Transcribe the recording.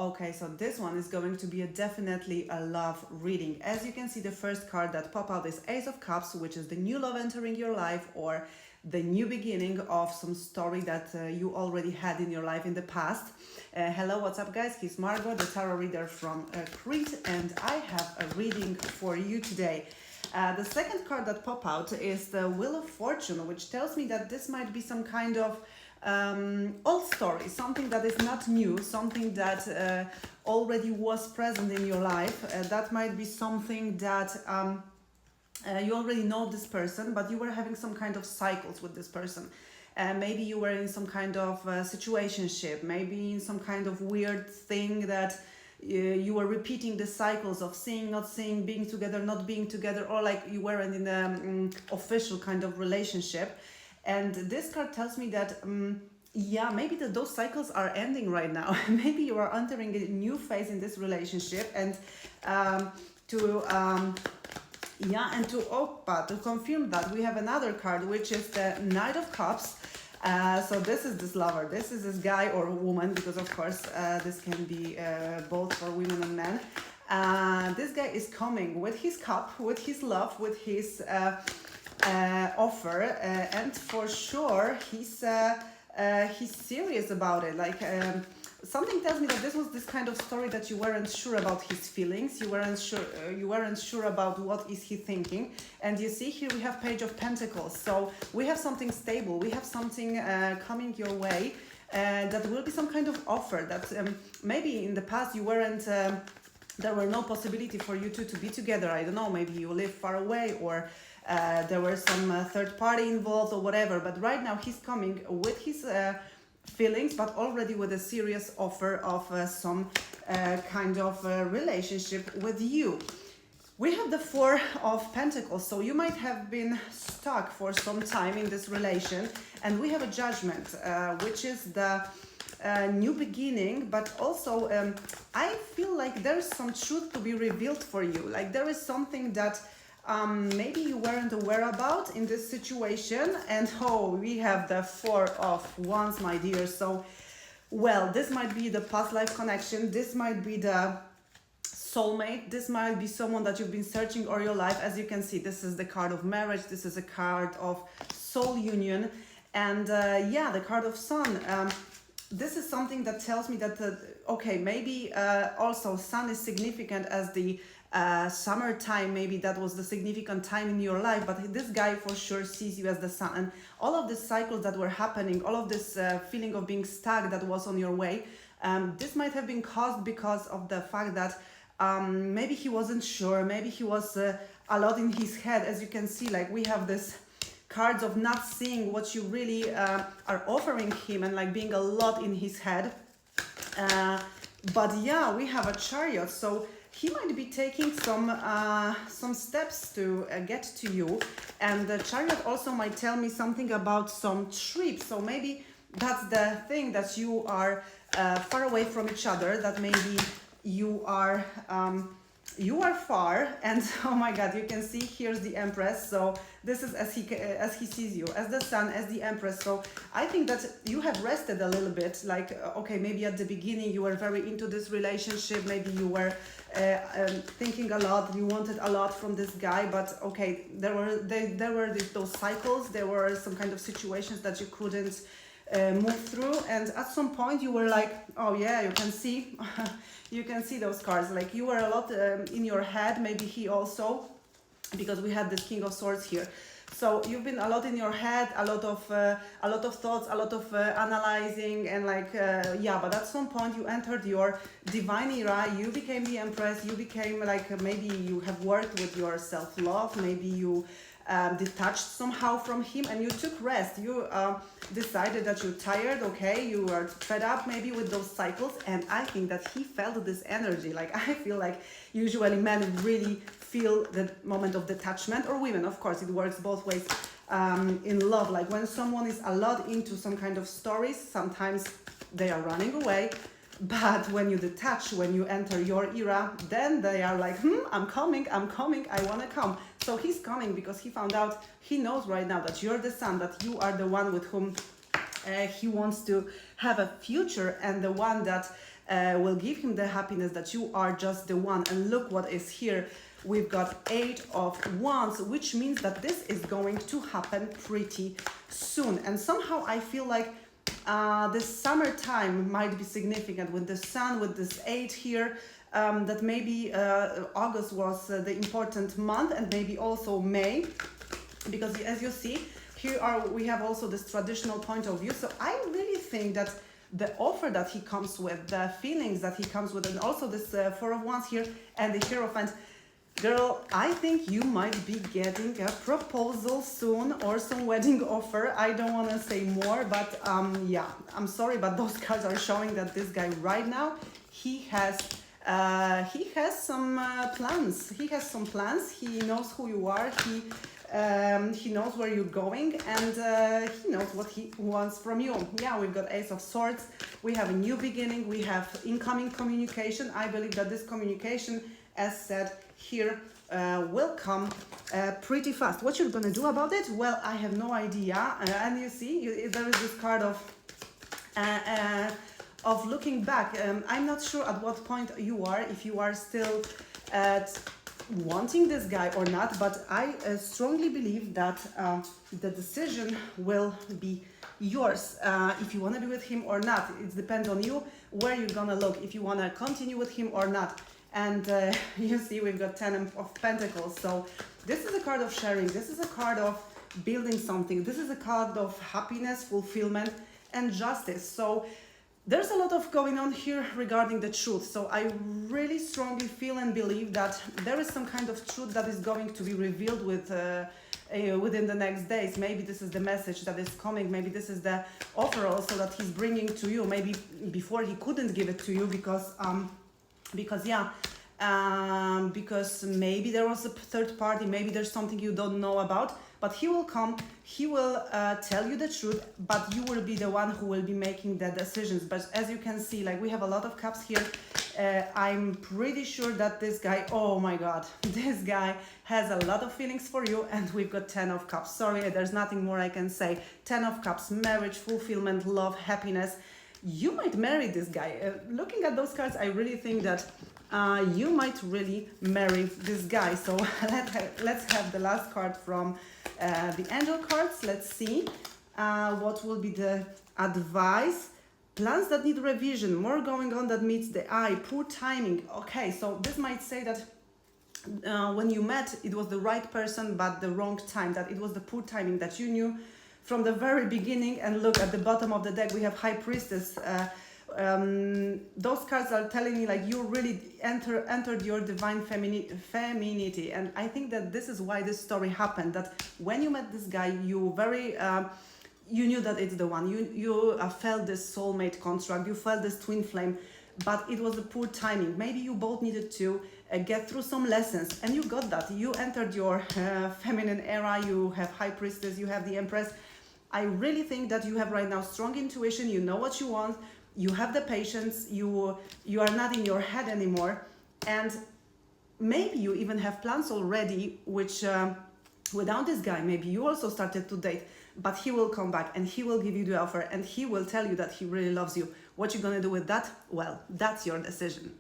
Okay, so this one is going to be definitely a love reading. As you can see, the first card that pop out is Ace of Cups, which is the new love entering your life, or the new beginning of some story that you already had in your life in the past. Hello, what's up guys? He's Margot, the tarot reader from Crete, and I have a reading for you today. The second card that pop out is the Wheel of Fortune, which tells me that this might be some kind of old story, something that is not new, something that already was present in your life. That might be something that you already know this person, but you were having some kind of cycles with this person. Maybe you were in some kind of situationship, maybe in some kind of weird thing that you were repeating the cycles of seeing, not seeing, being together, not being together, or like you weren't in an official kind of relationship. And this card tells me that, yeah, maybe those cycles are ending right now. Maybe you are entering a new phase in this relationship, and to confirm that, we have another card, which is the Knight of Cups. So this is this lover, this is this guy or woman, because of course this can be both for women and men. This guy is coming with his cup, with his love, with his offer, and for sure he's serious about it. Like something tells me that this was this kind of story that you weren't sure about his feelings, you weren't sure about what is he thinking. And you see here we have Page of Pentacles, so we have something stable, we have something coming your way, that will be some kind of offer that maybe in the past you weren't there were no possibility for you two to be together. I don't know, maybe you live far away, or there were some third party involved or whatever, but right now he's coming with his feelings, but already with a serious offer of some kind of relationship with you. We have the Four of Pentacles, so you might have been stuck for some time in this relation, and we have a Judgment, which is the new beginning, but also I feel like there's some truth to be revealed for you. Like there is something that maybe you weren't aware about in this situation. And we have the Four of Wands, my dear. So, well, this might be the past life connection, this might be the soulmate, this might be someone that you've been searching all your life. As you can see, this is the card of marriage, this is a card of soul union, and yeah, the card of Sun. This is something that tells me that maybe also Sun is significant as the summertime. Maybe that was the significant time in your life, but this guy for sure sees you as the sun. And all of these cycles that were happening, all of this feeling of being stuck that was on your way, this might have been caused because of the fact that maybe he wasn't sure, maybe he was a lot in his head. As you can see, like we have this cards of not seeing what you really are offering him, and like being a lot in his head. But yeah, we have a Chariot, so he might be taking some steps to get to you. And the Chariot also might tell me something about some trips. So maybe that's the thing, that you are far away from each other, that maybe you are far. And oh my god, you can see here's the Empress. So this is as he sees you, as the Sun, as the Empress. So I think that you have rested a little bit. Like okay, maybe at the beginning you were very into this relationship, maybe you were thinking a lot, you wanted a lot from this guy, but okay, there were those cycles, there were some kind of situations that you couldn't move through, and at some point you were like, oh yeah, you can see you can see those cards, like you were a lot in your head, maybe he also, because we had this King of Swords here. So you've been a lot in your head, a lot of thoughts, a lot of analyzing, and like yeah, but at some point you entered your divine era, you became the Empress, you became like maybe you have worked with your self-love, maybe you detached somehow from him, and you took rest. You decided that you're tired, okay, you were fed up maybe with those cycles, and I think that he felt this energy. Like I feel like usually men really feel the moment of detachment, or women, of course, it works both ways in love. Like when someone is a lot into some kind of stories, sometimes they are running away, but when you detach, when you enter your era, then they are like, I'm coming, I want to come. So he's coming because he found out, he knows right now that you're the Sun, that you are the one with whom he wants to have a future, and the one that will give him the happiness that you are just the one. And look what is here. We've got 8 of Wands, which means that this is going to happen pretty soon. And somehow I feel like this summertime might be significant with the sun, with this 8 here, that maybe August was the important month, and maybe also May, because as you see, we have also this traditional point of view. So I really think that the offer that he comes with, the feelings that he comes with, and also this 4 of Wands here and the Hierophant, girl, I think you might be getting a proposal soon or some wedding offer. I don't want to say more, but yeah, I'm sorry, but those cards are showing that this guy right now, he has some plans. He has some plans. He knows who you are. He knows where you're going, and he knows what he wants from you. Yeah, we've got Ace of Swords. We have a new beginning. We have incoming communication. I believe that this communication, as said here, will come pretty fast. What you're gonna do about it? Well, I have no idea. And you see, there is this card of looking back. I'm not sure at what point you are, if you are still at wanting this guy or not, but I strongly believe that the decision will be yours, if you want to be with him or not. It depends on you where you're gonna look, if you want to continue with him or not. And you see, we've got 10 of Pentacles. So this is a card of sharing. This is a card of building something. This is a card of happiness, fulfillment, and justice. So there's a lot of going on here regarding the truth. So I really strongly feel and believe that there is some kind of truth that is going to be revealed within the next days. Maybe this is the message that is coming. Maybe this is the offer also that he's bringing to you. Maybe before he couldn't give it to you because maybe there was a third party. Maybe there's something you don't know about. But he will come, he will tell you the truth, but you will be the one who will be making the decisions. But as you can see, like, we have a lot of cups here. I'm pretty sure that this guy, oh my God, this guy has a lot of feelings for you. And we've got 10 of Cups. Sorry, there's nothing more I can say. 10 of Cups, marriage, fulfillment, love, happiness. You might marry this guy. Looking at those cards, I really think that you might really marry this guy. So let's have the last card from the angel cards. Let's see what will be the advice. Plans that need revision, more going on that meets the eye, poor timing. Okay, so this might say that when you met, it was the right person, but the wrong time, that it was the poor timing, that you knew from the very beginning. And look at the bottom of the deck, we have High Priestess. Those cards are telling me like you really entered your divine femininity, and I think that this is why this story happened. That when you met this guy, you very you knew that it's the one. You felt this soulmate construct. You felt this twin flame, but it was a poor timing. Maybe you both needed to get through some lessons, and you got that. You entered your feminine era. You have High Priestess. You have the Empress. I really think that you have right now strong intuition. You know what you want. You have the patience. You are not in your head anymore, and maybe you even have plans already. Which without this guy, maybe you also started to date. But he will come back and he will give you the offer and he will tell you that he really loves you. What you're gonna do with that? Well, that's your decision.